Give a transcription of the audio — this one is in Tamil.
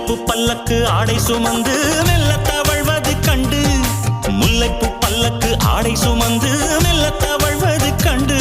முல்லைப்பூ பல்லக்கு ஆடை சுமந்து மெல்ல தவழ்வது கண்டு முல்லைப்பூ பல்லக்கு ஆடை சுமந்து மெல்ல தவழ்வது கண்டு